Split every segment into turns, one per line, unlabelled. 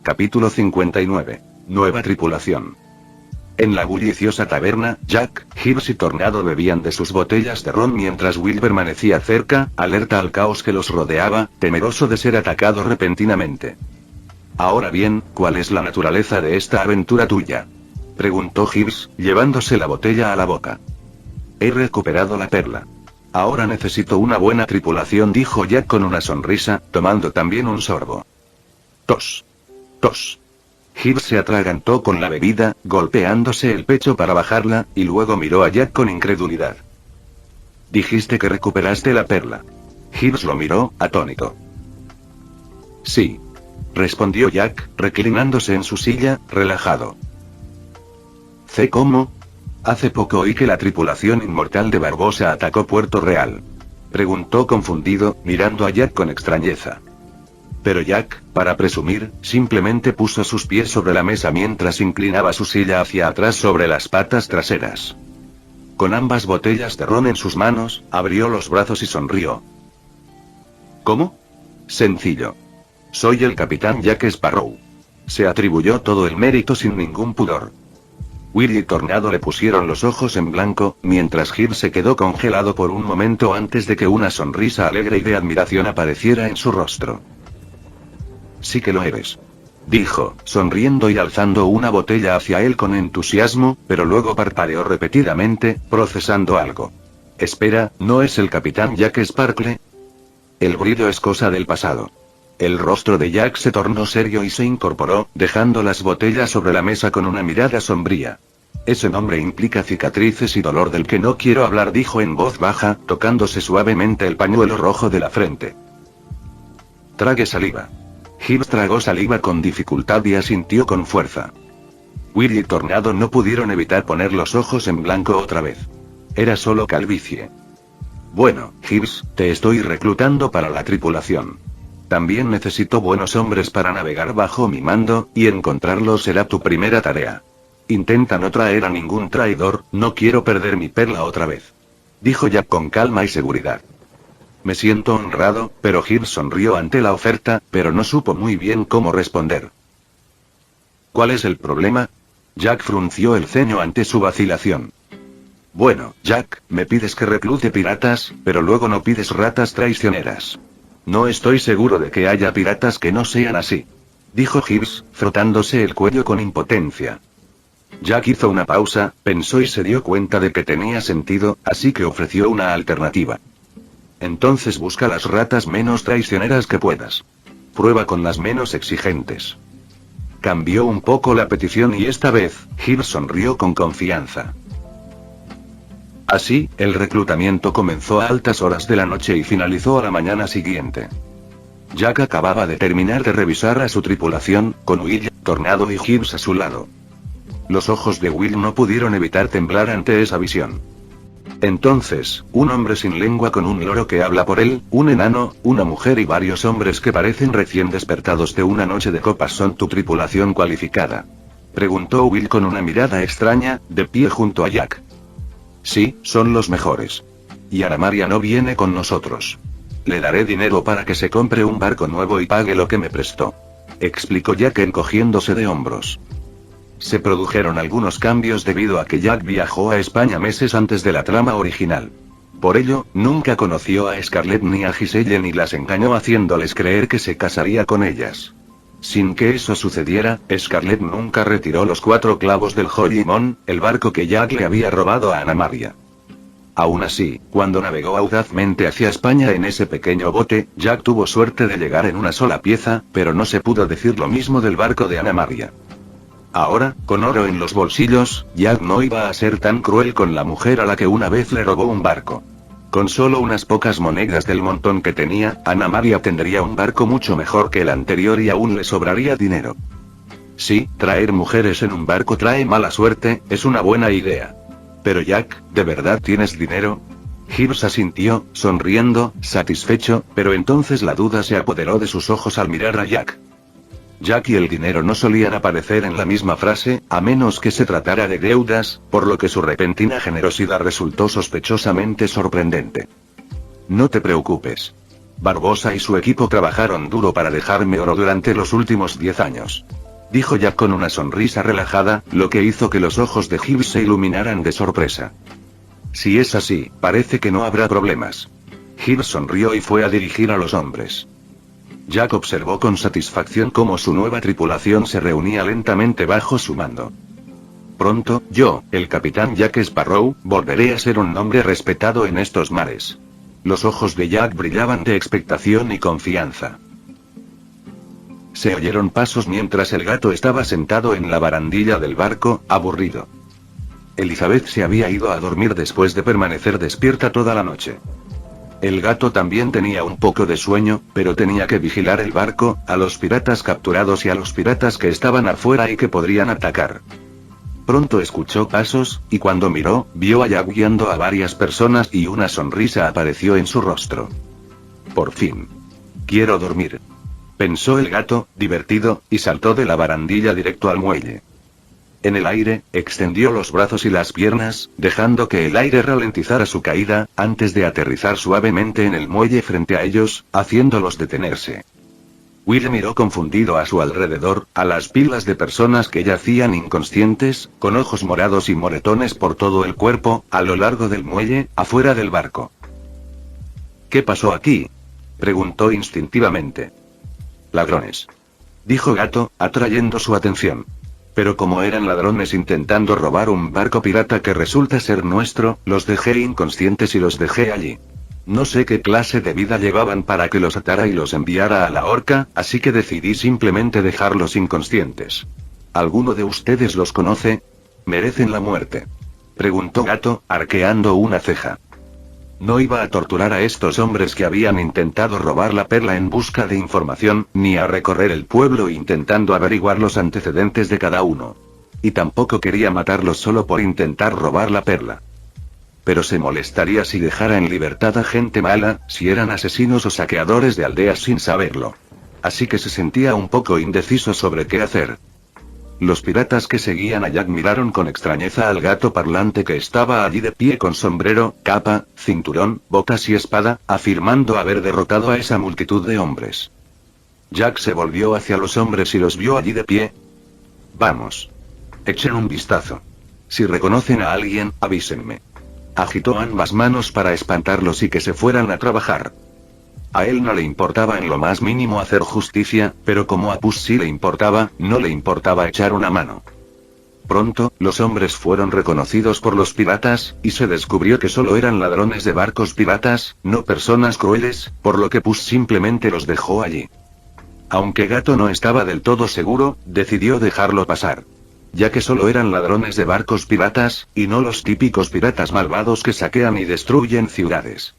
Capítulo 59. Nueva tripulación. En la bulliciosa taberna, Jack, Gibbs y Tornado bebían de sus botellas de ron mientras Will permanecía cerca, alerta al caos que los rodeaba, temeroso de ser atacado repentinamente. Ahora bien, ¿cuál es la naturaleza de esta aventura tuya?, preguntó Gibbs, llevándose la botella a la boca. He recuperado la perla. Ahora necesito una buena tripulación, dijo Jack con una sonrisa, tomando también un sorbo. Tos. Tos. Gibbs se atragantó con la bebida, golpeándose el pecho para bajarla, y luego miró a Jack con incredulidad. Dijiste que recuperaste la perla. Gibbs lo miró, atónito. Sí. Respondió Jack, reclinándose en su silla, relajado. ¿Sé cómo? Hace poco oí que la tripulación inmortal de Barbosa atacó Puerto Real. Preguntó confundido, mirando a Jack con extrañeza. Pero Jack, para presumir, simplemente puso sus pies sobre la mesa mientras inclinaba su silla hacia atrás sobre las patas traseras. Con ambas botellas de ron en sus manos, abrió los brazos y sonrió. ¿Cómo? Sencillo. Soy el capitán Jack Sparrow. Se atribuyó todo el mérito sin ningún pudor. Will y Tornado le pusieron los ojos en blanco, mientras Gibbs se quedó congelado por un momento antes de que una sonrisa alegre y de admiración apareciera en su rostro. Sí que lo eres, dijo, sonriendo y alzando una botella hacia él con entusiasmo, pero luego parpadeó repetidamente, procesando algo. Espera, ¿no es el capitán Jack Sparkle? El brillo es cosa del pasado. El rostro de Jack se tornó serio y se incorporó, dejando las botellas sobre la mesa con una mirada sombría. Ese nombre implica cicatrices y dolor del que no quiero hablar, dijo en voz baja, tocándose suavemente el pañuelo rojo de la frente. Trague saliva. Gibbs tragó saliva con dificultad y asintió con fuerza. Will y Tornado no pudieron evitar poner los ojos en blanco otra vez. Era solo calvicie. Bueno, Gibbs, te estoy reclutando para la tripulación. También necesito buenos hombres para navegar bajo mi mando, y encontrarlos será tu primera tarea. Intenta no traer a ningún traidor, no quiero perder mi perla otra vez, dijo Jack con calma y seguridad. Me siento honrado, pero Gibbs sonrió ante la oferta, pero no supo muy bien cómo responder. ¿Cuál es el problema? Jack frunció el ceño ante su vacilación. Bueno, Jack, me pides que reclute piratas, pero luego no pides ratas traicioneras. No estoy seguro de que haya piratas que no sean así, dijo Gibbs, frotándose el cuello con impotencia. Jack hizo una pausa, pensó y se dio cuenta de que tenía sentido, así que ofreció una alternativa. Entonces busca las ratas menos traicioneras que puedas. Prueba con las menos exigentes. Cambió un poco la petición y esta vez, Gibbs sonrió con confianza. Así, el reclutamiento comenzó a altas horas de la noche y finalizó a la mañana siguiente. Jack acababa de terminar de revisar a su tripulación, con Will, Tornado y Gibbs a su lado. Los ojos de Will no pudieron evitar temblar ante esa visión. Entonces, un hombre sin lengua con un loro que habla por él, un enano, una mujer y varios hombres que parecen recién despertados de una noche de copas son tu tripulación cualificada, preguntó Will con una mirada extraña, de pie junto a Jack. Sí, son los mejores. Y Ana Maria no viene con nosotros. Le daré dinero para que se compre un barco nuevo y pague lo que me prestó, explicó Jack encogiéndose de hombros. Se produjeron algunos cambios debido a que Jack viajó a España meses antes de la trama original. Por ello, nunca conoció a Scarlett ni a Giselle ni las engañó haciéndoles creer que se casaría con ellas. Sin que eso sucediera, Scarlett nunca retiró los 4 clavos del Jolimón, el barco que Jack le había robado a Ana Maria. Aún así, cuando navegó audazmente hacia España en ese pequeño bote, Jack tuvo suerte de llegar en una sola pieza, pero no se pudo decir lo mismo del barco de Ana Maria. Ahora, con oro en los bolsillos, Jack no iba a ser tan cruel con la mujer a la que una vez le robó un barco. Con solo unas pocas monedas del montón que tenía, Ana Maria tendría un barco mucho mejor que el anterior y aún le sobraría dinero. Sí, traer mujeres en un barco trae mala suerte, es una buena idea. Pero Jack, ¿de verdad tienes dinero? Gibbs asintió, sonriendo, satisfecho, pero entonces la duda se apoderó de sus ojos al mirar a Jack. Jack y el dinero no solían aparecer en la misma frase, a menos que se tratara de deudas, por lo que su repentina generosidad resultó sospechosamente sorprendente. No te preocupes. Barbosa y su equipo trabajaron duro para dejarme oro durante los últimos 10 años. Dijo Jack con una sonrisa relajada, lo que hizo que los ojos de Gibbs se iluminaran de sorpresa. Si es así, parece que no habrá problemas. Gibbs sonrió y fue a dirigir a los hombres. Jack observó con satisfacción cómo su nueva tripulación se reunía lentamente bajo su mando. Pronto, yo, el capitán Jack Sparrow, volveré a ser un hombre respetado en estos mares. Los ojos de Jack brillaban de expectación y confianza. Se oyeron pasos mientras el gato estaba sentado en la barandilla del barco, aburrido. Elizabeth se había ido a dormir después de permanecer despierta toda la noche. El gato también tenía un poco de sueño, pero tenía que vigilar el barco, a los piratas capturados y a los piratas que estaban afuera y que podrían atacar. Pronto escuchó pasos, y cuando miró, vio a Jack guiando a varias personas y una sonrisa apareció en su rostro. Por fin. Quiero dormir. Pensó el gato, divertido, y saltó de la barandilla directo al muelle. En el aire, extendió los brazos y las piernas, dejando que el aire ralentizara su caída, antes de aterrizar suavemente en el muelle frente a ellos, haciéndolos detenerse. Will miró confundido a su alrededor, a las pilas de personas que yacían inconscientes, con ojos morados y moretones por todo el cuerpo, a lo largo del muelle, afuera del barco. ¿Qué pasó aquí?, preguntó instintivamente. Ladrones, dijo Gato, atrayendo su atención. Pero como eran ladrones intentando robar un barco pirata que resulta ser nuestro, los dejé inconscientes y los dejé allí. No sé qué clase de vida llevaban para que los atara y los enviara a la horca, así que decidí simplemente dejarlos inconscientes. ¿Alguno de ustedes los conoce? ¿Merecen la muerte?, preguntó Gato, arqueando una ceja. No iba a torturar a estos hombres que habían intentado robar la perla en busca de información, ni a recorrer el pueblo intentando averiguar los antecedentes de cada uno. Y tampoco quería matarlos solo por intentar robar la perla. Pero se molestaría si dejara en libertad a gente mala, si eran asesinos o saqueadores de aldeas sin saberlo. Así que se sentía un poco indeciso sobre qué hacer. Los piratas que seguían a Jack miraron con extrañeza al gato parlante que estaba allí de pie con sombrero, capa, cinturón, botas y espada, afirmando haber derrotado a esa multitud de hombres. Jack se volvió hacia los hombres y los vio allí de pie. Vamos. Echen un vistazo. Si reconocen a alguien, avísenme. Agitó ambas manos para espantarlos y que se fueran a trabajar. A él no le importaba en lo más mínimo hacer justicia, pero como a Puss sí le importaba, no le importaba echar una mano. Pronto, los hombres fueron reconocidos por los piratas, y se descubrió que solo eran ladrones de barcos piratas, no personas crueles, por lo que Puss simplemente los dejó allí. Aunque Gato no estaba del todo seguro, decidió dejarlo pasar. Ya que solo eran ladrones de barcos piratas, y no los típicos piratas malvados que saquean y destruyen ciudades.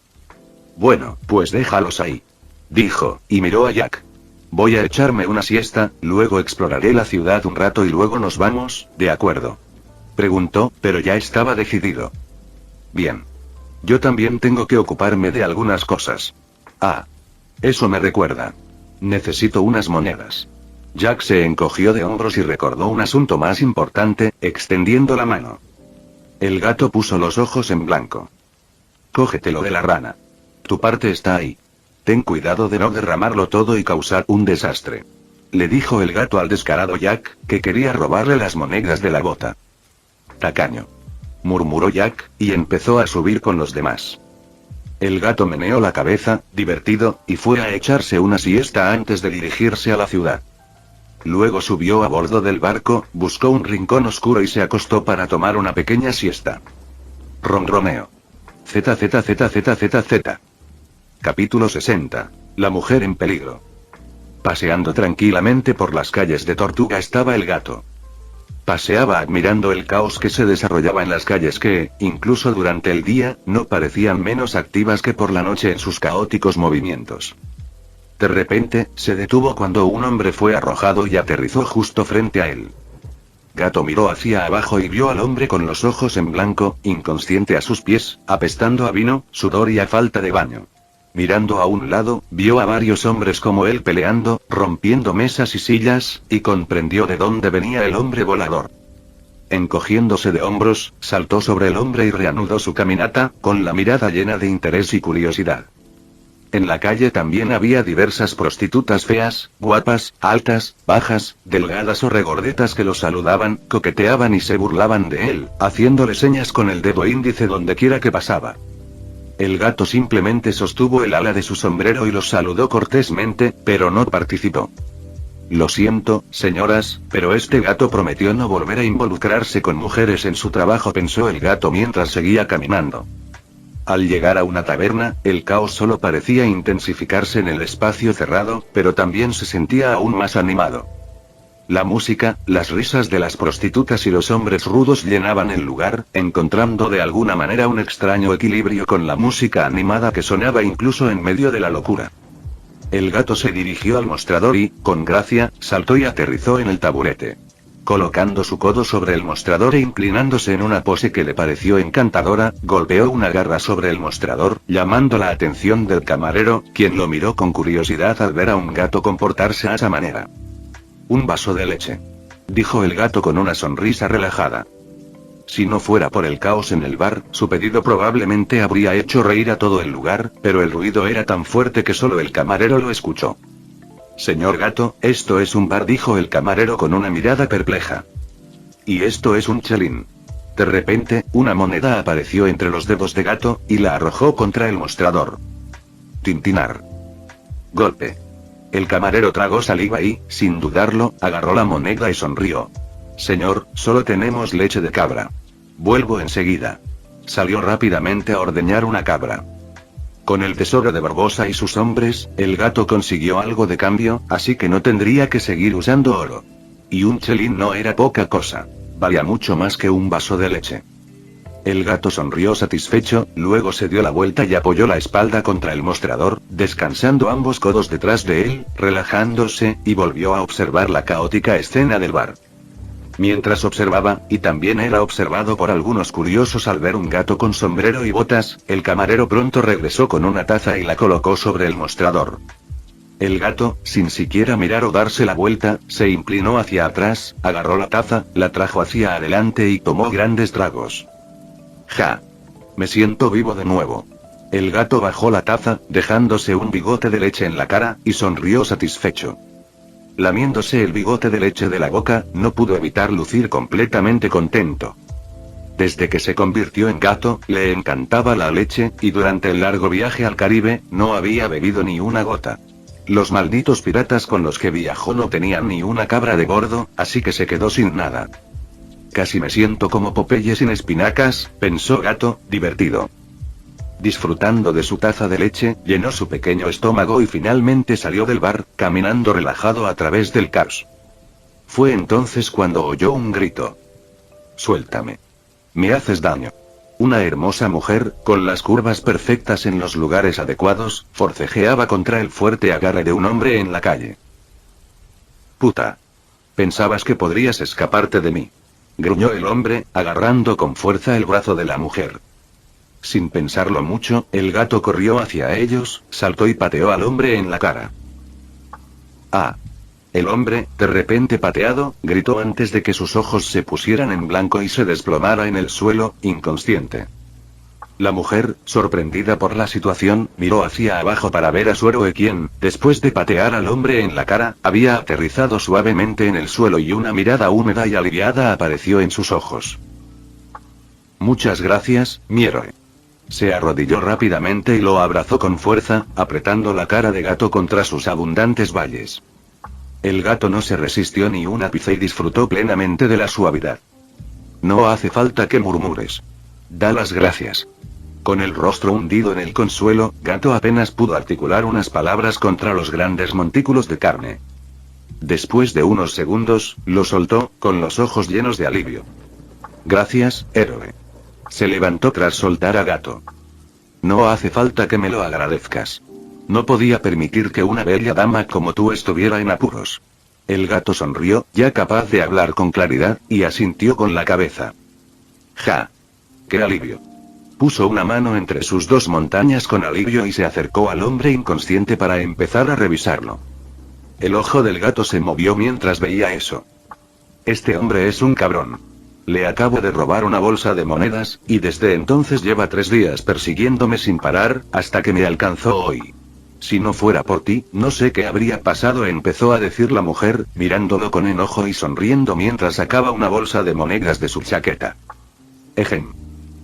Bueno, pues déjalos ahí, dijo, y miró a Jack. Voy a echarme una siesta, luego exploraré la ciudad un rato y luego nos vamos, ¿de acuerdo?, preguntó, pero ya estaba decidido. Bien. Yo también tengo que ocuparme de algunas cosas. Ah. Eso me recuerda. Necesito unas monedas. Jack se encogió de hombros y recordó un asunto más importante, extendiendo la mano. El gato puso los ojos en blanco. Cógetelo de la rana. Tu parte está ahí. Ten cuidado de no derramarlo todo y causar un desastre. Le dijo el gato al descarado Jack, que quería robarle las monedas de la bota. Tacaño, murmuró Jack, y empezó a subir con los demás. El gato meneó la cabeza, divertido, y fue a echarse una siesta antes de dirigirse a la ciudad. Luego subió a bordo del barco, buscó un rincón oscuro y se acostó para tomar una pequeña siesta. Ronroneo. ZZZZZZ. Capítulo 60. La mujer en peligro. Paseando tranquilamente por las calles de Tortuga estaba el gato. Paseaba admirando el caos que se desarrollaba en las calles que, incluso durante el día, no parecían menos activas que por la noche en sus caóticos movimientos. De repente, se detuvo cuando un hombre fue arrojado y aterrizó justo frente a él. Gato miró hacia abajo y vio al hombre con los ojos en blanco, inconsciente a sus pies, apestando a vino, sudor y a falta de baño. Mirando a un lado, vio a varios hombres como él peleando, rompiendo mesas y sillas, y comprendió de dónde venía el hombre volador. Encogiéndose de hombros, saltó sobre el hombre y reanudó su caminata, con la mirada llena de interés y curiosidad. En la calle también había diversas prostitutas feas, guapas, altas, bajas, delgadas o regordetas que lo saludaban, coqueteaban y se burlaban de él, haciéndole señas con el dedo índice dondequiera que pasaba. El gato simplemente sostuvo el ala de su sombrero y los saludó cortésmente, pero no participó. Lo siento, señoras, pero este gato prometió no volver a involucrarse con mujeres en su trabajo, pensó el gato mientras seguía caminando. Al llegar a una taberna, el caos solo parecía intensificarse en el espacio cerrado, pero también se sentía aún más animado. La música, las risas de las prostitutas y los hombres rudos llenaban el lugar, encontrando de alguna manera un extraño equilibrio con la música animada que sonaba incluso en medio de la locura. El gato se dirigió al mostrador y, con gracia, saltó y aterrizó en el taburete. Colocando su codo sobre el mostrador e inclinándose en una pose que le pareció encantadora, golpeó una garra sobre el mostrador, llamando la atención del camarero, quien lo miró con curiosidad al ver a un gato comportarse a esa manera. «Un vaso de leche», dijo el gato con una sonrisa relajada. Si no fuera por el caos en el bar, su pedido probablemente habría hecho reír a todo el lugar, pero el ruido era tan fuerte que solo el camarero lo escuchó. «Señor gato, esto es un bar», dijo el camarero con una mirada perpleja. «Y esto es un chelín». De repente, una moneda apareció entre los dedos de gato, y la arrojó contra el mostrador. Tintinar. Golpe. El camarero tragó saliva y, sin dudarlo, agarró la moneda y sonrió. «Señor, solo tenemos leche de cabra. Vuelvo enseguida». Salió rápidamente a ordeñar una cabra. Con el tesoro de Barbosa y sus hombres, el gato consiguió algo de cambio, así que no tendría que seguir usando oro. Y un chelín no era poca cosa. Valía mucho más que un vaso de leche. El gato sonrió satisfecho, luego se dio la vuelta y apoyó la espalda contra el mostrador, descansando ambos codos detrás de él, relajándose, y volvió a observar la caótica escena del bar. Mientras observaba, y también era observado por algunos curiosos al ver un gato con sombrero y botas, el camarero pronto regresó con una taza y la colocó sobre el mostrador. El gato, sin siquiera mirar o darse la vuelta, se inclinó hacia atrás, agarró la taza, la trajo hacia adelante y tomó grandes tragos. ¡Ja! Me siento vivo de nuevo. El gato bajó la taza, dejándose un bigote de leche en la cara, y sonrió satisfecho. Lamiéndose el bigote de leche de la boca, no pudo evitar lucir completamente contento. Desde que se convirtió en gato, le encantaba la leche, y durante el largo viaje al Caribe, no había bebido ni una gota. Los malditos piratas con los que viajó no tenían ni una cabra de bordo, así que se quedó sin nada. Casi me siento como Popeye sin espinacas, pensó gato, divertido. Disfrutando de su taza de leche, llenó su pequeño estómago y finalmente salió del bar, caminando relajado a través del caos. Fue entonces cuando oyó un grito. «Suéltame. Me haces daño». Una hermosa mujer, con las curvas perfectas en los lugares adecuados, forcejeaba contra el fuerte agarre de un hombre en la calle. «Puta. Pensabas que podrías escaparte de mí», gruñó el hombre, agarrando con fuerza el brazo de la mujer. Sin pensarlo mucho, el gato corrió hacia ellos, saltó y pateó al hombre en la cara. «¡Ah!». El hombre, de repente pateado, gritó antes de que sus ojos se pusieran en blanco y se desplomara en el suelo, inconsciente. La mujer, sorprendida por la situación, miró hacia abajo para ver a su héroe quien, después de patear al hombre en la cara, había aterrizado suavemente en el suelo y una mirada húmeda y aliviada apareció en sus ojos. «Muchas gracias, mi héroe». Se arrodilló rápidamente y lo abrazó con fuerza, apretando la cara de gato contra sus abundantes valles. El gato no se resistió ni un ápice y disfrutó plenamente de la suavidad. «No hace falta que murmures. Da las gracias». Con el rostro hundido en el consuelo, gato apenas pudo articular unas palabras contra los grandes montículos de carne. Después de unos segundos, lo soltó, con los ojos llenos de alivio. «Gracias, héroe». Se levantó tras soltar a gato. «No hace falta que me lo agradezcas. No podía permitir que una bella dama como tú estuviera en apuros». El gato sonrió, ya capaz de hablar con claridad, y asintió con la cabeza. «Ja. ¡Qué alivio!». Puso una mano entre sus dos montañas con alivio y se acercó al hombre inconsciente para empezar a revisarlo. El ojo del gato se movió mientras veía eso. «Este hombre es un cabrón. Le acabo de robar una bolsa de monedas, y desde entonces lleva 3 días persiguiéndome sin parar, hasta que me alcanzó hoy. Si no fuera por ti, no sé qué habría pasado, empezó a decir la mujer, mirándolo con enojo y sonriendo mientras sacaba una bolsa de monedas de su chaqueta. Ejem.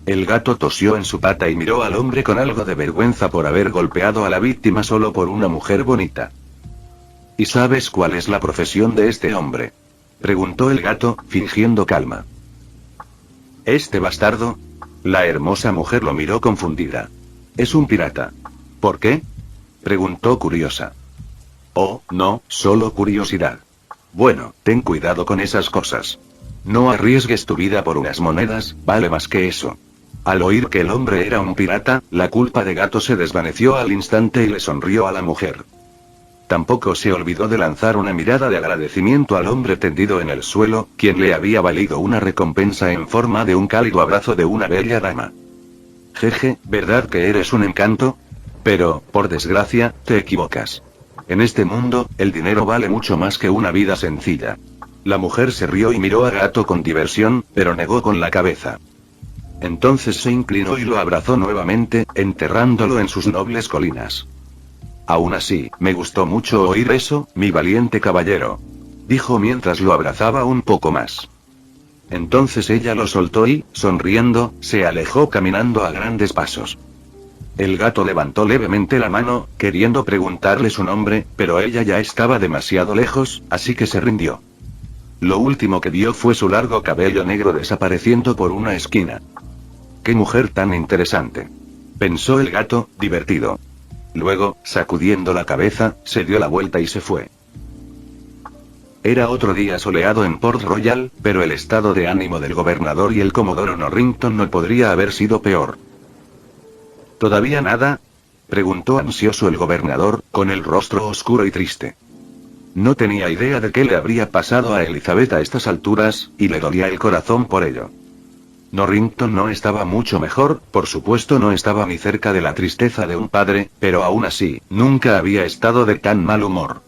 El gato tosió en su pata y miró al hombre con algo de vergüenza por haber golpeado a la víctima solo por una mujer bonita. ¿Y sabes cuál es la profesión de este hombre?, preguntó el gato, fingiendo calma. ¿Este bastardo? La hermosa mujer lo miró confundida. Es un pirata. ¿Por qué?, preguntó curiosa. Oh, no, solo curiosidad. Bueno, ten cuidado con esas cosas. No arriesgues tu vida por unas monedas, vale más que eso. Al oír que el hombre era un pirata, la culpa de gato se desvaneció al instante y le sonrió a la mujer. Tampoco se olvidó de lanzar una mirada de agradecimiento al hombre tendido en el suelo, quien le había valido una recompensa en forma de un cálido abrazo de una bella dama. Jeje, ¿verdad que eres un encanto? Pero, por desgracia, te equivocas. En este mundo, el dinero vale mucho más que una vida sencilla. La mujer se rió y miró a Gato con diversión, pero negó con la cabeza. Entonces se inclinó y lo abrazó nuevamente, enterrándolo en sus nobles colinas. Aún así, me gustó mucho oír eso, mi valiente caballero, dijo mientras lo abrazaba un poco más. Entonces ella lo soltó y, sonriendo, se alejó caminando a grandes pasos. El gato levantó levemente la mano, queriendo preguntarle su nombre, pero ella ya estaba demasiado lejos, así que se rindió. Lo último que vio fue su largo cabello negro desapareciendo por una esquina. ¡Qué mujer tan interesante!, pensó el gato, divertido. Luego, sacudiendo la cabeza, se dio la vuelta y se fue. Era otro día soleado en Port Royal, pero el estado de ánimo del gobernador y el comodoro Norrington no podría haber sido peor. ¿Todavía nada?, preguntó ansioso el gobernador, con el rostro oscuro y triste. No tenía idea de qué le habría pasado a Elizabeth a estas alturas, y le dolía el corazón por ello. Norrington no estaba mucho mejor, por supuesto no estaba ni cerca de la tristeza de un padre, pero aún así, nunca había estado de tan mal humor.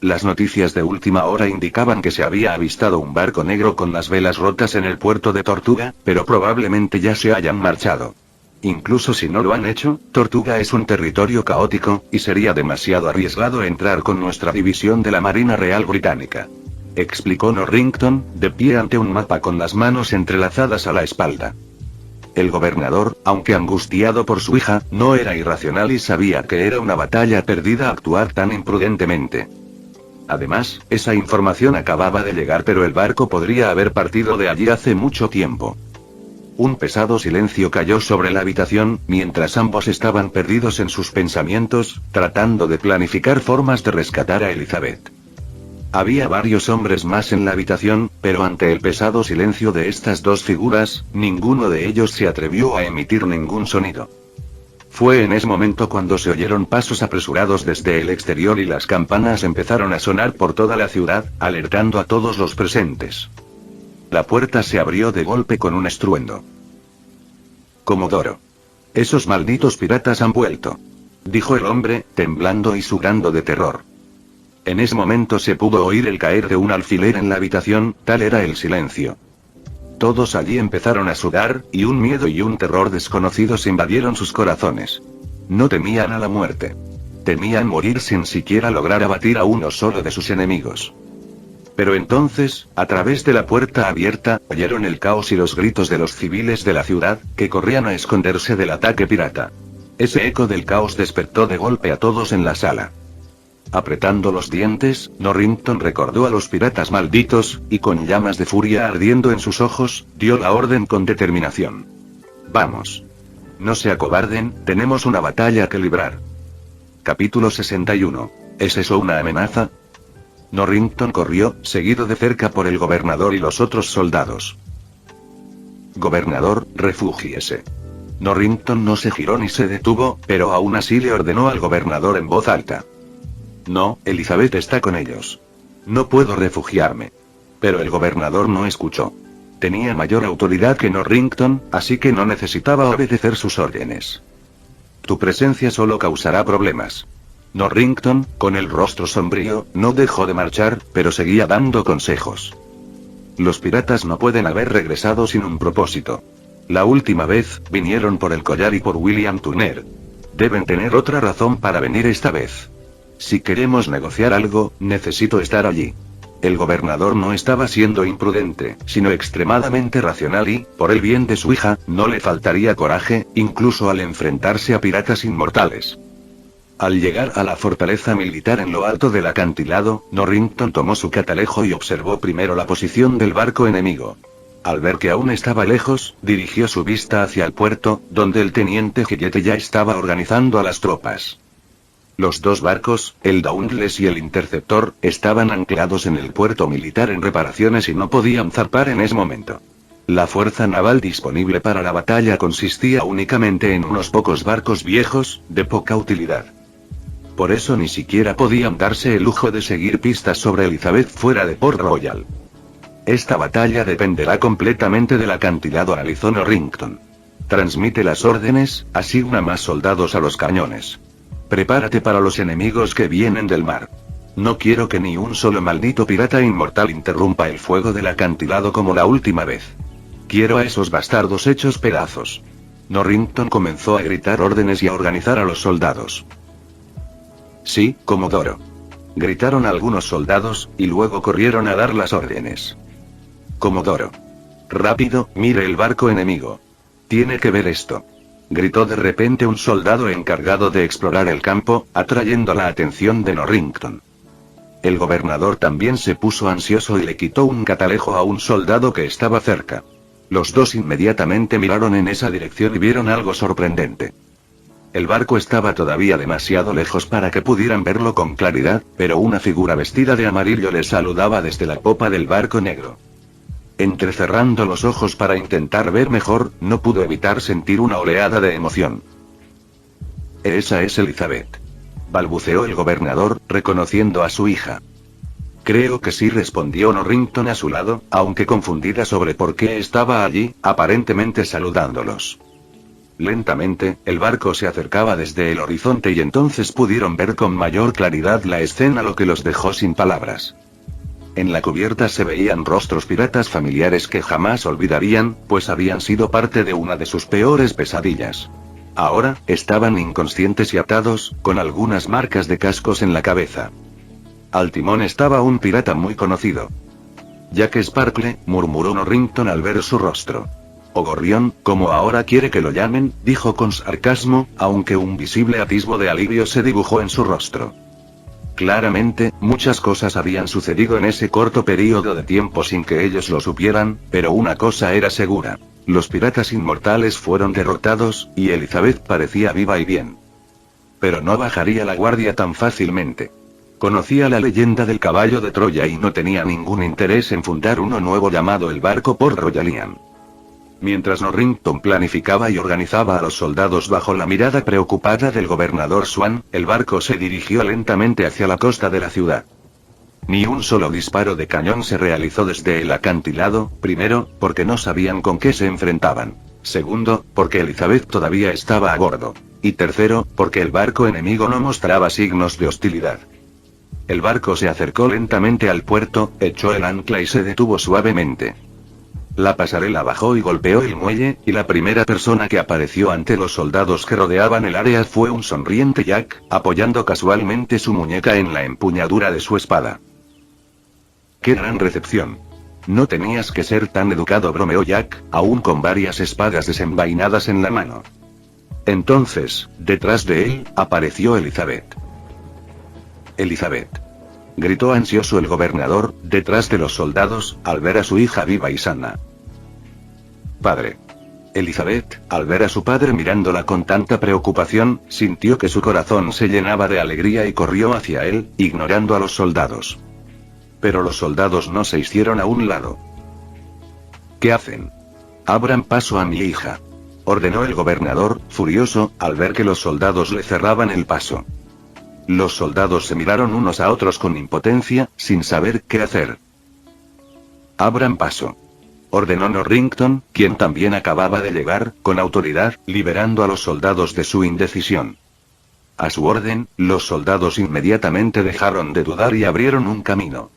Las noticias de última hora indicaban que se había avistado un barco negro con las velas rotas en el puerto de Tortuga, pero probablemente ya se hayan marchado. Incluso si no lo han hecho, Tortuga es un territorio caótico, y sería demasiado arriesgado entrar con nuestra división de la Marina Real Británica, explicó Norrington, de pie ante un mapa con las manos entrelazadas a la espalda. El gobernador, aunque angustiado por su hija, no era irracional y sabía que era una batalla perdida actuar tan imprudentemente. Además, esa información acababa de llegar, pero el barco podría haber partido de allí hace mucho tiempo. Un pesado silencio cayó sobre la habitación, mientras ambos estaban perdidos en sus pensamientos, tratando de planificar formas de rescatar a Elizabeth. Había varios hombres más en la habitación, pero ante el pesado silencio de estas dos figuras, ninguno de ellos se atrevió a emitir ningún sonido. Fue en ese momento cuando se oyeron pasos apresurados desde el exterior y las campanas empezaron a sonar por toda la ciudad, alertando a todos los presentes. La puerta se abrió de golpe con un estruendo. Comodoro. Esos malditos piratas han vuelto, dijo el hombre, temblando y sudando de terror. En ese momento se pudo oír el caer de un alfiler en la habitación, tal era el silencio. Todos allí empezaron a sudar, y un miedo y un terror desconocidos invadieron sus corazones. No temían a la muerte. Temían morir sin siquiera lograr abatir a uno solo de sus enemigos. Pero entonces, a través de la puerta abierta, oyeron el caos y los gritos de los civiles de la ciudad, que corrían a esconderse del ataque pirata. Ese eco del caos despertó de golpe a todos en la sala. Apretando los dientes, Norrington recordó a los piratas malditos, y con llamas de furia ardiendo en sus ojos, dio la orden con determinación. Vamos. No se acobarden, tenemos una batalla que librar. Capítulo 61. ¿Es eso una amenaza? Norrington corrió, seguido de cerca por el gobernador y los otros soldados. Gobernador, refúgiese. Norrington no se giró ni se detuvo, pero aún así le ordenó al gobernador en voz alta. No, Elizabeth está con ellos. No puedo refugiarme. Pero el gobernador no escuchó. Tenía mayor autoridad que Norrington, así que no necesitaba obedecer sus órdenes. Tu presencia solo causará problemas. Norrington, con el rostro sombrío, no dejó de marchar, pero seguía dando consejos. Los piratas no pueden haber regresado sin un propósito. La última vez, vinieron por el collar y por William Turner. Deben tener otra razón para venir esta vez. Si queremos negociar algo, necesito estar allí. El gobernador no estaba siendo imprudente, sino extremadamente racional y, por el bien de su hija, no le faltaría coraje, incluso al enfrentarse a piratas inmortales. Al llegar a la fortaleza militar en lo alto del acantilado, Norrington tomó su catalejo y observó primero la posición del barco enemigo. Al ver que aún estaba lejos, dirigió su vista hacia el puerto, donde el teniente Gillette ya estaba organizando a las tropas. Los dos barcos, el Dauntless y el Interceptor, estaban anclados en el puerto militar en reparaciones y no podían zarpar en ese momento. La fuerza naval disponible para la batalla consistía únicamente en unos pocos barcos viejos, de poca utilidad. Por eso ni siquiera podían darse el lujo de seguir pistas sobre Elizabeth fuera de Port Royal. Esta batalla dependerá completamente del acantilado, analizó Norrington. Transmite las órdenes, asigna más soldados a los cañones. Prepárate para los enemigos que vienen del mar. No quiero que ni un solo maldito pirata inmortal interrumpa el fuego del acantilado como la última vez. Quiero a esos bastardos hechos pedazos. Norrington comenzó a gritar órdenes y a organizar a los soldados. Sí, Comodoro. Gritaron algunos soldados, y luego corrieron a dar las órdenes. Comodoro. Rápido, mire el barco enemigo. Tiene que ver esto. Gritó de repente un soldado encargado de explorar el campo, atrayendo la atención de Norrington. El gobernador también se puso ansioso y le quitó un catalejo a un soldado que estaba cerca. Los dos inmediatamente miraron en esa dirección y vieron algo sorprendente. El barco estaba todavía demasiado lejos para que pudieran verlo con claridad, pero una figura vestida de amarillo les saludaba desde la popa del barco negro. Entrecerrando los ojos para intentar ver mejor, no pudo evitar sentir una oleada de emoción. Esa es Elizabeth. Balbuceó el gobernador, reconociendo a su hija. Creo que sí, respondió Norrington a su lado, aunque confundida sobre por qué estaba allí, aparentemente saludándolos. Lentamente, el barco se acercaba desde el horizonte y entonces pudieron ver con mayor claridad la escena, lo que los dejó sin palabras. En la cubierta se veían rostros piratas familiares que jamás olvidarían, pues habían sido parte de una de sus peores pesadillas. Ahora, estaban inconscientes y atados, con algunas marcas de cascos en la cabeza. Al timón estaba un pirata muy conocido. Jack Sparkle, murmuró Norrington al ver su rostro. O Gorrión, como ahora quiere que lo llamen, dijo con sarcasmo, aunque un visible atisbo de alivio se dibujó en su rostro. Claramente, muchas cosas habían sucedido en ese corto periodo de tiempo sin que ellos lo supieran, pero una cosa era segura. Los piratas inmortales fueron derrotados, y Elizabeth parecía viva y bien. Pero no bajaría la guardia tan fácilmente. Conocía la leyenda del caballo de Troya y no tenía ningún interés en fundar uno nuevo llamado el barco Port Royalian. Mientras Norrington planificaba y organizaba a los soldados bajo la mirada preocupada del gobernador Swan, el barco se dirigió lentamente hacia la costa de la ciudad. Ni un solo disparo de cañón se realizó desde el acantilado, primero, porque no sabían con qué se enfrentaban. Segundo, porque Elizabeth todavía estaba a bordo. Y tercero, porque el barco enemigo no mostraba signos de hostilidad. El barco se acercó lentamente al puerto, echó el ancla y se detuvo suavemente. La pasarela bajó y golpeó el muelle, y la primera persona que apareció ante los soldados que rodeaban el área fue un sonriente Jack, apoyando casualmente su muñeca en la empuñadura de su espada. ¡Qué gran recepción! No tenías que ser tan educado, bromeó Jack, aún con varias espadas desenvainadas en la mano. Entonces, detrás de él, apareció Elizabeth. Elizabeth. Gritó ansioso el gobernador, detrás de los soldados, al ver a su hija viva y sana. Padre. Elizabeth, al ver a su padre mirándola con tanta preocupación, sintió que su corazón se llenaba de alegría y corrió hacia él, ignorando a los soldados. Pero los soldados no se hicieron a un lado. ¿Qué hacen? Abran paso a mi hija. Ordenó el gobernador, furioso, al ver que los soldados le cerraban el paso. Los soldados se miraron unos a otros con impotencia, sin saber qué hacer. Abran paso. Ordenó Norrington, quien también acababa de llegar, con autoridad, liberando a los soldados de su indecisión. A su orden, los soldados inmediatamente dejaron de dudar y abrieron un camino.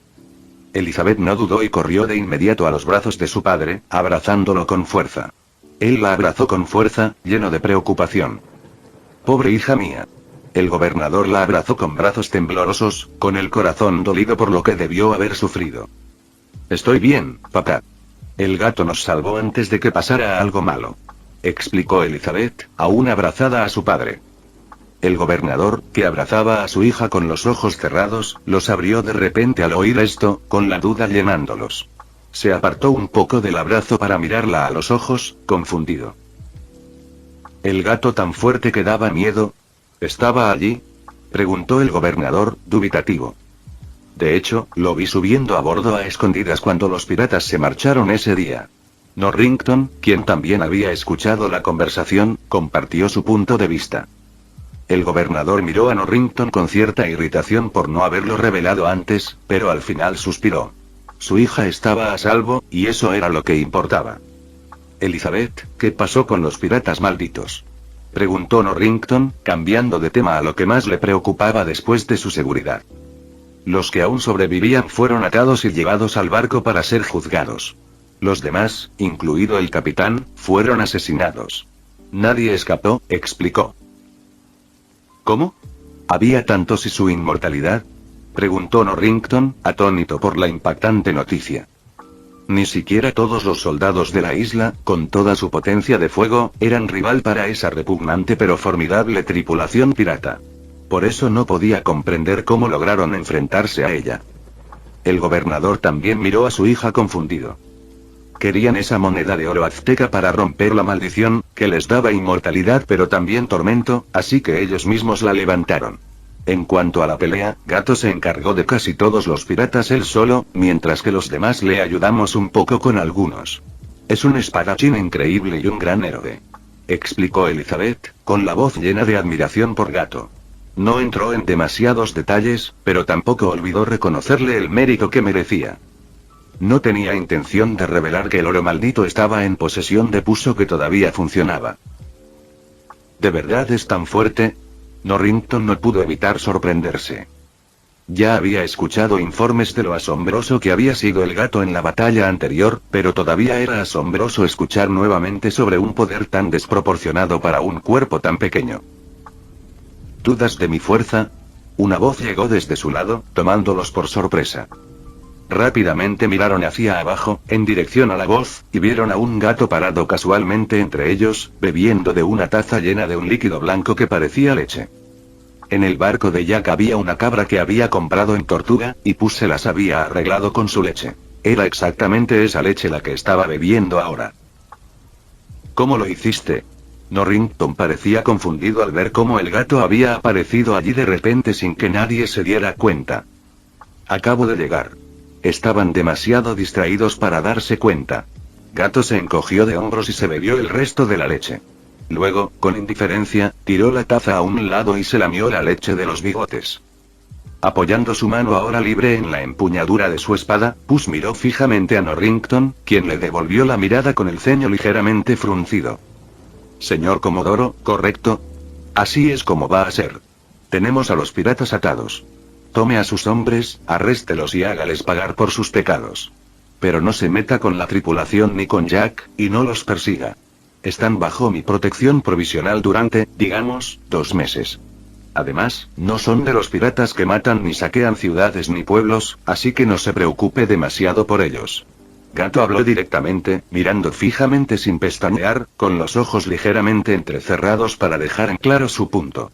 Elizabeth no dudó y corrió de inmediato a los brazos de su padre, abrazándolo con fuerza. Él la abrazó con fuerza, lleno de preocupación. Pobre hija mía. El gobernador la abrazó con brazos temblorosos, con el corazón dolido por lo que debió haber sufrido. Estoy bien, papá. El gato nos salvó antes de que pasara algo malo, explicó Elizabeth, aún abrazada a su padre. El gobernador, que abrazaba a su hija con los ojos cerrados, los abrió de repente al oír esto, con la duda llenándolos. Se apartó un poco del abrazo para mirarla a los ojos, confundido. ¿El gato tan fuerte que daba miedo? ¿Estaba allí?, preguntó el gobernador, dubitativo. De hecho, lo vi subiendo a bordo a escondidas cuando los piratas se marcharon ese día. Norrington, quien también había escuchado la conversación, compartió su punto de vista. El gobernador miró a Norrington con cierta irritación por no haberlo revelado antes, pero al final suspiró. Su hija estaba a salvo, y eso era lo que importaba. Elizabeth, ¿qué pasó con los piratas malditos?, preguntó Norrington, cambiando de tema a lo que más le preocupaba después de su seguridad. Los que aún sobrevivían fueron atados y llevados al barco para ser juzgados. Los demás, incluido el capitán, fueron asesinados. Nadie escapó, explicó. ¿Cómo? ¿Había tantos y su inmortalidad?, preguntó Norrington, atónito por la impactante noticia. Ni siquiera todos los soldados de la isla, con toda su potencia de fuego, eran rival para esa repugnante pero formidable tripulación pirata. Por eso no podía comprender cómo lograron enfrentarse a ella. El gobernador también miró a su hija confundido. Querían esa moneda de oro azteca para romper la maldición, que les daba inmortalidad pero también tormento, así que ellos mismos la levantaron. En cuanto a la pelea, Gato se encargó de casi todos los piratas él solo, mientras que los demás le ayudamos un poco con algunos. Es un espadachín increíble y un gran héroe, explicó Elizabeth, con la voz llena de admiración por Gato. No entró en demasiados detalles, pero tampoco olvidó reconocerle el mérito que merecía. No tenía intención de revelar que el oro maldito estaba en posesión de Puso que todavía funcionaba. ¿De verdad es tan fuerte? Norrington no pudo evitar sorprenderse. Ya había escuchado informes de lo asombroso que había sido el gato en la batalla anterior, pero todavía era asombroso escuchar nuevamente sobre un poder tan desproporcionado para un cuerpo tan pequeño. ¿Dudas de mi fuerza? Una voz llegó desde su lado, tomándolos por sorpresa. Rápidamente miraron hacia abajo, en dirección a la voz, y vieron a un gato parado casualmente entre ellos, bebiendo de una taza llena de un líquido blanco que parecía leche. En el barco de Jack había una cabra que había comprado en Tortuga, y Puss se las había arreglado con su leche. Era exactamente esa leche la que estaba bebiendo ahora. ¿Cómo lo hiciste? Norrington parecía confundido al ver cómo el gato había aparecido allí de repente sin que nadie se diera cuenta. Acabo de llegar. Estaban demasiado distraídos para darse cuenta. Gato se encogió de hombros y se bebió el resto de la leche. Luego, con indiferencia, tiró la taza a un lado y se lamió la leche de los bigotes. Apoyando su mano ahora libre en la empuñadura de su espada, Puss miró fijamente a Norrington, quien le devolvió la mirada con el ceño ligeramente fruncido. Señor Comodoro, ¿correcto? Así es como va a ser. Tenemos a los piratas atados. Tome a sus hombres, arréstelos y hágales pagar por sus pecados. Pero no se meta con la tripulación ni con Jack, y no los persiga. Están bajo mi protección provisional durante, digamos, 2 meses. Además, no son de los piratas que matan ni saquean ciudades ni pueblos, así que no se preocupe demasiado por ellos. Gato habló directamente, mirando fijamente sin pestañear, con los ojos ligeramente entrecerrados para dejar en claro su punto.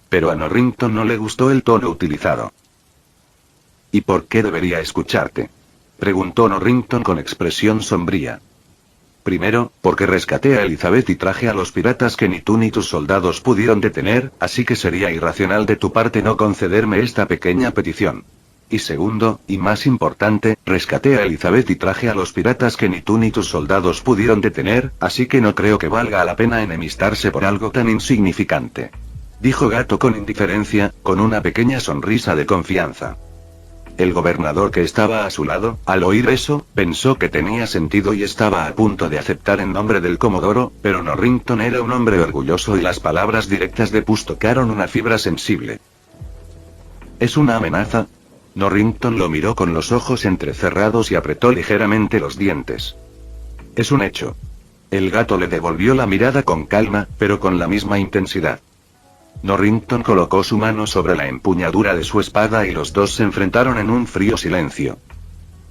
Pero a Norrington no le gustó el tono utilizado. ¿Y por qué debería escucharte?, preguntó Norrington con expresión sombría. Primero, porque rescaté a Elizabeth y traje a los piratas que ni tú ni tus soldados pudieron detener, así que sería irracional de tu parte no concederme esta pequeña petición. Y segundo, y más importante, rescaté a Elizabeth y traje a los piratas que ni tú ni tus soldados pudieron detener, así que no creo que valga la pena enemistarse por algo tan insignificante. Dijo Gato con indiferencia, con una pequeña sonrisa de confianza. El gobernador que estaba a su lado, al oír eso, pensó que tenía sentido y estaba a punto de aceptar en nombre del Comodoro, pero Norrington era un hombre orgulloso y las palabras directas de Puss tocaron una fibra sensible. ¿Es una amenaza? Norrington lo miró con los ojos entrecerrados y apretó ligeramente los dientes. Es un hecho. El gato le devolvió la mirada con calma, pero con la misma intensidad. Norrington colocó su mano sobre la empuñadura de su espada y los dos se enfrentaron en un frío silencio.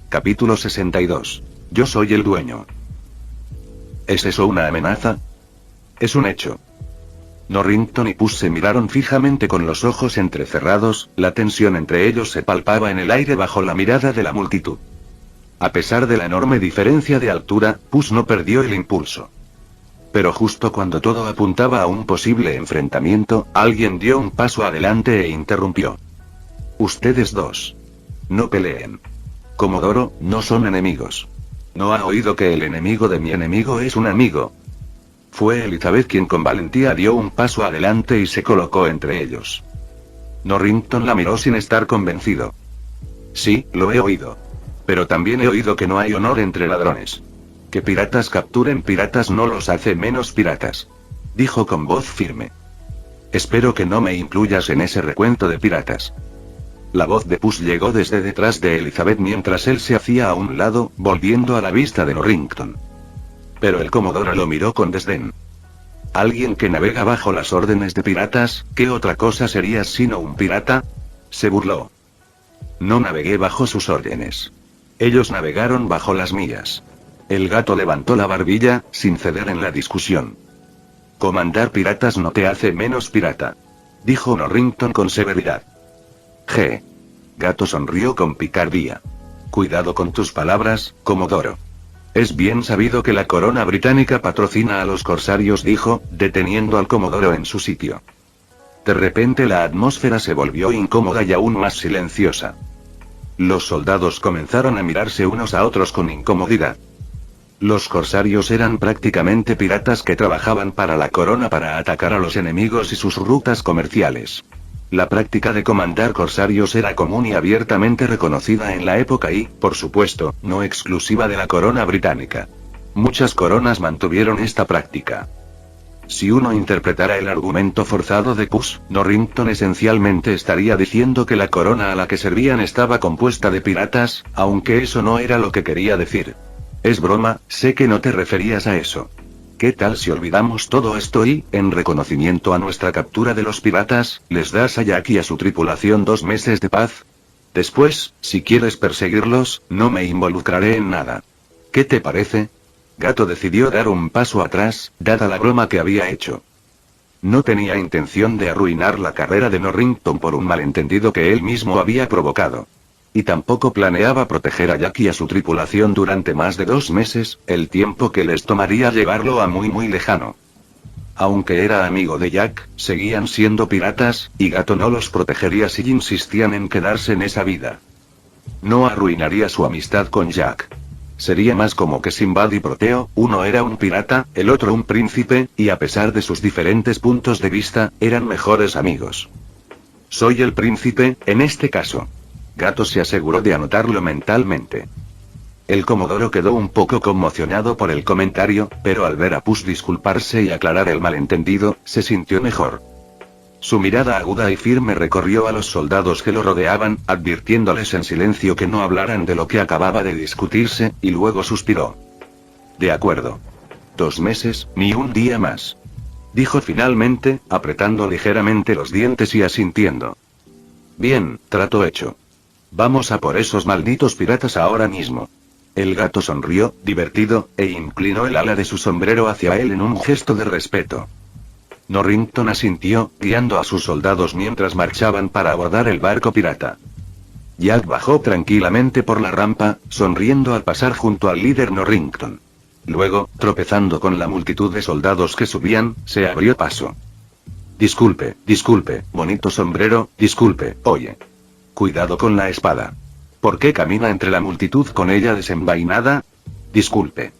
Capítulo 62. Yo soy el dueño. ¿Es eso una amenaza? Es un hecho. Norrington y Puss se miraron fijamente con los ojos entrecerrados, la tensión entre ellos se palpaba en el aire bajo la mirada de la multitud. A pesar de la enorme diferencia de altura, Puss no perdió el impulso. Pero justo cuando todo apuntaba a un posible enfrentamiento, alguien dio un paso adelante e interrumpió. Ustedes dos. No peleen. Comodoro, no son enemigos. ¿No ha oído que el enemigo de mi enemigo es un amigo? Fue Elizabeth quien con valentía dio un paso adelante y se colocó entre ellos. Norrington la miró sin estar convencido. Sí, lo he oído. Pero también he oído que no hay honor entre ladrones. Que piratas capturen piratas no los hace menos piratas. Dijo con voz firme. Espero que no me incluyas en ese recuento de piratas. La voz de Puss llegó desde detrás de Elizabeth mientras él se hacía a un lado, volviendo a la vista de Norrington. Pero el comodoro lo miró con desdén. ¿Alguien que navega bajo las órdenes de piratas, qué otra cosa serías sino un pirata? Se burló. No navegué bajo sus órdenes. Ellos navegaron bajo las mías. El gato levantó la barbilla, sin ceder en la discusión. Comandar piratas no te hace menos pirata. Dijo Norrington con severidad. Gato sonrió con picardía. Cuidado con tus palabras, comodoro. Es bien sabido que la corona británica patrocina a los corsarios, dijo, deteniendo al comodoro en su sitio. De repente la atmósfera se volvió incómoda y aún más silenciosa. Los soldados comenzaron a mirarse unos a otros con incomodidad. Los corsarios eran prácticamente piratas que trabajaban para la corona para atacar a los enemigos y sus rutas comerciales. La práctica de comandar corsarios era común y abiertamente reconocida en la época y, por supuesto, no exclusiva de la corona británica. Muchas coronas mantuvieron esta práctica. Si uno interpretara el argumento forzado de Puss, Norrington esencialmente estaría diciendo que la corona a la que servían estaba compuesta de piratas, aunque eso no era lo que quería decir. Es broma, sé que no te referías a eso. ¿Qué tal si olvidamos todo esto y, en reconocimiento a nuestra captura de los piratas, les das a Jack y a su tripulación 2 meses de paz? Después, si quieres perseguirlos, no me involucraré en nada. ¿Qué te parece? Gato decidió dar un paso atrás, dada la broma que había hecho. No tenía intención de arruinar la carrera de Norrington por un malentendido que él mismo había provocado. Y tampoco planeaba proteger a Jack y a su tripulación durante más de 2 meses, el tiempo que les tomaría llevarlo a muy lejano. Aunque era amigo de Jack, seguían siendo piratas, y Gato no los protegería si insistían en quedarse en esa vida. No arruinaría su amistad con Jack. Sería más como que Sinbad y Proteo, uno era un pirata, el otro un príncipe, y a pesar de sus diferentes puntos de vista, eran mejores amigos. Soy el príncipe, en este caso. Gato se aseguró de anotarlo mentalmente. El comodoro quedó un poco conmocionado por el comentario, pero al ver a Puss disculparse y aclarar el malentendido, se sintió mejor. Su mirada aguda y firme recorrió a los soldados que lo rodeaban, advirtiéndoles en silencio que no hablaran de lo que acababa de discutirse, y luego suspiró. De acuerdo. 2 meses, ni un día más. Dijo finalmente, apretando ligeramente los dientes y asintiendo. Bien, trato hecho. Vamos a por esos malditos piratas ahora mismo. El gato sonrió, divertido, e inclinó el ala de su sombrero hacia él en un gesto de respeto. Norrington asintió, guiando a sus soldados mientras marchaban para abordar el barco pirata. Jack bajó tranquilamente por la rampa, sonriendo al pasar junto al líder Norrington. Luego, tropezando con la multitud de soldados que subían, se abrió paso. Disculpe, bonito sombrero, disculpe, oye. Cuidado con la espada. ¿Por qué camina entre la multitud con ella desenvainada? Disculpe.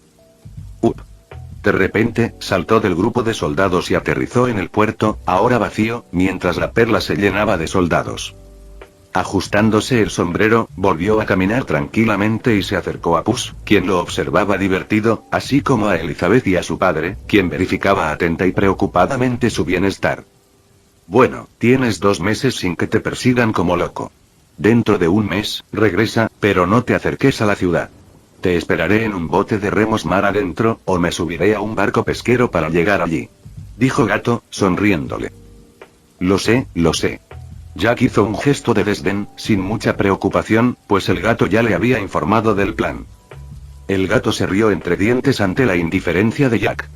De repente, saltó del grupo de soldados y aterrizó en el puerto, ahora vacío, mientras la perla se llenaba de soldados. Ajustándose el sombrero, volvió a caminar tranquilamente y se acercó a Puss, quien lo observaba divertido, así como a Elizabeth y a su padre, quien verificaba atenta y preocupadamente su bienestar. Bueno, tienes 2 meses sin que te persigan como loco. Dentro de 1 mes, regresa, pero no te acerques a la ciudad. Te esperaré en un bote de remos mar adentro, o me subiré a un barco pesquero para llegar allí. Dijo Gato, sonriéndole. Lo sé, lo sé. Jack hizo un gesto de desdén, sin mucha preocupación, pues el gato ya le había informado del plan. El gato se rió entre dientes ante la indiferencia de Jack.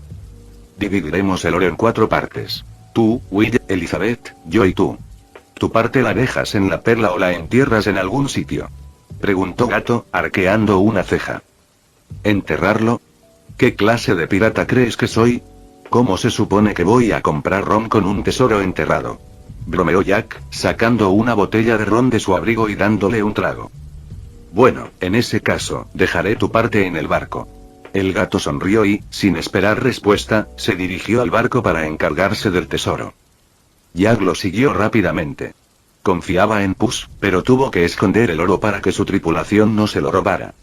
Dividiremos el oro en 4 partes. Tú, Will, Elizabeth, yo y tú. ¿Tu parte la dejas en la perla o la entierras en algún sitio? Preguntó Gato, arqueando una ceja. ¿Enterrarlo? ¿Qué clase de pirata crees que soy? ¿Cómo se supone que voy a comprar ron con un tesoro enterrado? Bromeó Jack, sacando una botella de ron de su abrigo y dándole un trago. Bueno, en ese caso, dejaré tu parte en el barco. El gato sonrió y, sin esperar respuesta, se dirigió al barco para encargarse del tesoro. Jack lo siguió rápidamente. Confiaba en Puss, pero tuvo que esconder el oro para que su tripulación no se lo robara.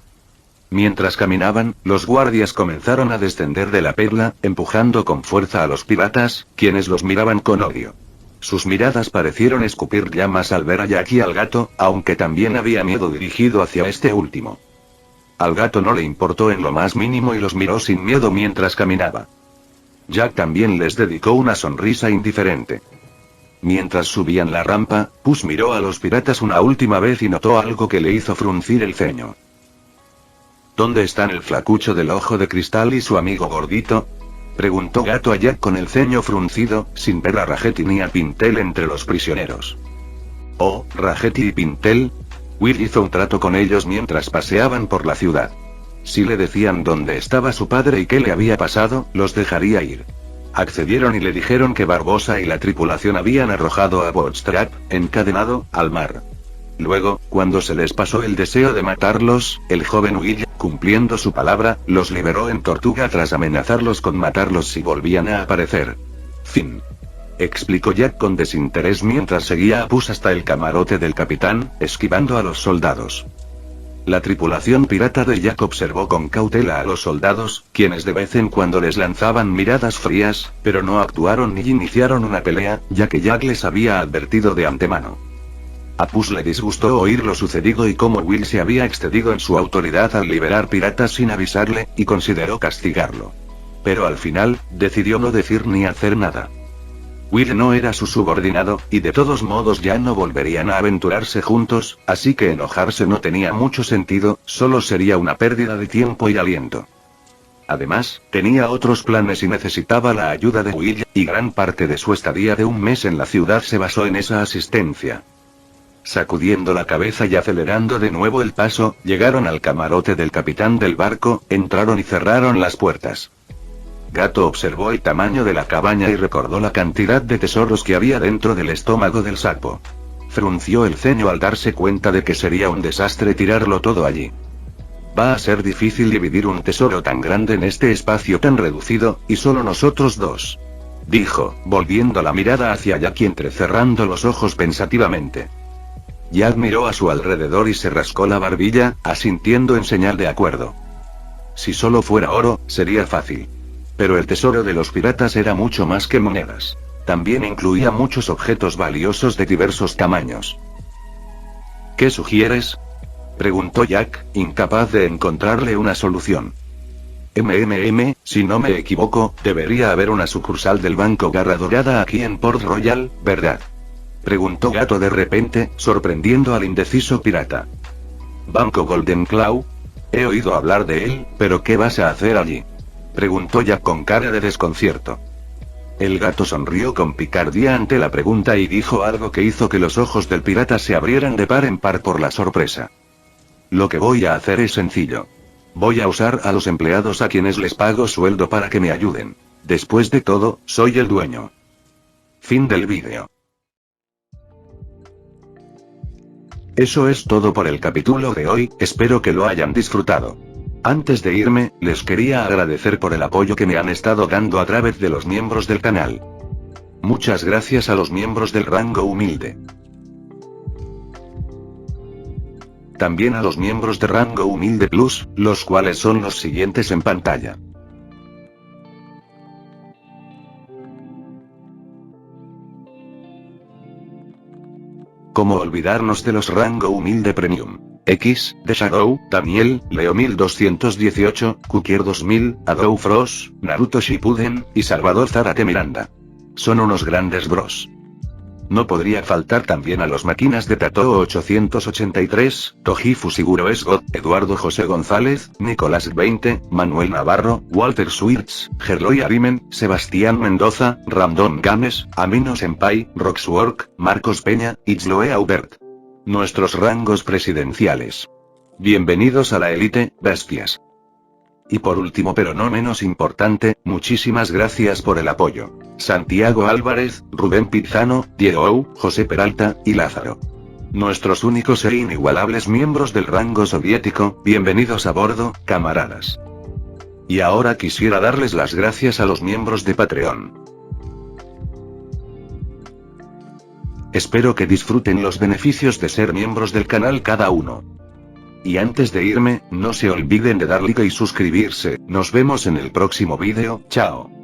Mientras caminaban, los guardias comenzaron a descender de la perla, empujando con fuerza a los piratas, quienes los miraban con odio. Sus miradas parecieron escupir llamas al ver a Jack y al gato, aunque también había miedo dirigido hacia este último. Al gato no le importó en lo más mínimo y los miró sin miedo mientras caminaba. Jack también les dedicó una sonrisa indiferente. Mientras subían la rampa, Puss miró a los piratas una última vez y notó algo que le hizo fruncir el ceño. ¿Dónde están el flacucho del ojo de cristal y su amigo gordito? Preguntó Gato a Jack con el ceño fruncido, sin ver a Raggedy ni a Pintel entre los prisioneros. Oh, Raggedy y Pintel. Will hizo un trato con ellos mientras paseaban por la ciudad. Si le decían dónde estaba su padre y qué le había pasado, los dejaría ir. Accedieron y le dijeron que Barbossa y la tripulación habían arrojado a Bootstrap, encadenado, al mar. Luego, cuando se les pasó el deseo de matarlos, el joven Will, cumpliendo su palabra, los liberó en Tortuga tras amenazarlos con matarlos si volvían a aparecer. Fin. Explicó Jack con desinterés mientras seguía a Puss hasta el camarote del capitán, esquivando a los soldados. La tripulación pirata de Jack observó con cautela a los soldados, quienes de vez en cuando les lanzaban miradas frías, pero no actuaron ni iniciaron una pelea, ya que Jack les había advertido de antemano. A Puss le disgustó oír lo sucedido y cómo Will se había excedido en su autoridad al liberar piratas sin avisarle, y consideró castigarlo. Pero al final, decidió no decir ni hacer nada. Will no era su subordinado, y de todos modos ya no volverían a aventurarse juntos, así que enojarse no tenía mucho sentido, solo sería una pérdida de tiempo y aliento. Además, tenía otros planes y necesitaba la ayuda de Will, y gran parte de su estadía de un mes en la ciudad se basó en esa asistencia. Sacudiendo la cabeza y acelerando de nuevo el paso, llegaron al camarote del capitán del barco, entraron y cerraron las puertas. Gato observó el tamaño de la cabaña y recordó la cantidad de tesoros que había dentro del estómago del sapo. Frunció el ceño al darse cuenta de que sería un desastre tirarlo todo allí. Va a ser difícil dividir un tesoro tan grande en este espacio tan reducido, y solo nosotros dos. Dijo, volviendo la mirada hacia Jack y entrecerrando los ojos pensativamente. Jack miró a su alrededor y se rascó la barbilla, asintiendo en señal de acuerdo. Si solo fuera oro, sería fácil. Pero el tesoro de los piratas era mucho más que monedas. También incluía muchos objetos valiosos de diversos tamaños. ¿Qué sugieres?, preguntó Jack, incapaz de encontrarle una solución. Si no me equivoco, debería haber una sucursal del Banco Garra Dorada aquí en Port Royal, ¿verdad?, preguntó Gato de repente, sorprendiendo al indeciso pirata. ¿Banco Golden Claw? He oído hablar de él, pero ¿qué vas a hacer allí?, preguntó Jack con cara de desconcierto. El gato sonrió con picardía ante la pregunta y dijo algo que hizo que los ojos del pirata se abrieran de par en par por la sorpresa. Lo que voy a hacer es sencillo. Voy a usar a los empleados a quienes les pago sueldo para que me ayuden. Después de todo, soy el dueño. Fin del vídeo. Eso es todo por el capítulo de hoy, espero que lo hayan disfrutado. Antes de irme, les quería agradecer por el apoyo que me han estado dando a través de los miembros del canal. Muchas gracias a los miembros del rango humilde. También a los miembros de rango humilde plus, los cuales son los siguientes en pantalla. ¿Cómo olvidarnos de los rango humilde premium? X, The Shadow, Daniel, Leo 1218, Kukier 2000, Adou Frost, Naruto Shippuden, y Salvador Zárate Miranda. Son unos grandes bros. No podría faltar también a los máquinas de Tatoo 883, Toji Fusiguro Esgot, Eduardo José González, Nicolás 20, Manuel Navarro, Walter Schwirtz, Gerloy Arimen, Sebastián Mendoza, Ramdón Gámez, Amino Senpai, Roxwork, Marcos Peña, Itzloe Aubert. Nuestros rangos presidenciales. Bienvenidos a la élite, bestias. Y por último pero no menos importante, muchísimas gracias por el apoyo. Santiago Álvarez, Rubén Pizano, Diego Ou, José Peralta, y Lázaro. Nuestros únicos e inigualables miembros del rango soviético, bienvenidos a bordo, camaradas. Y ahora quisiera darles las gracias a los miembros de Patreon. Espero que disfruten los beneficios de ser miembros del canal cada uno. Y antes de irme, no se olviden de dar like y suscribirse. Nos vemos en el próximo vídeo, chao.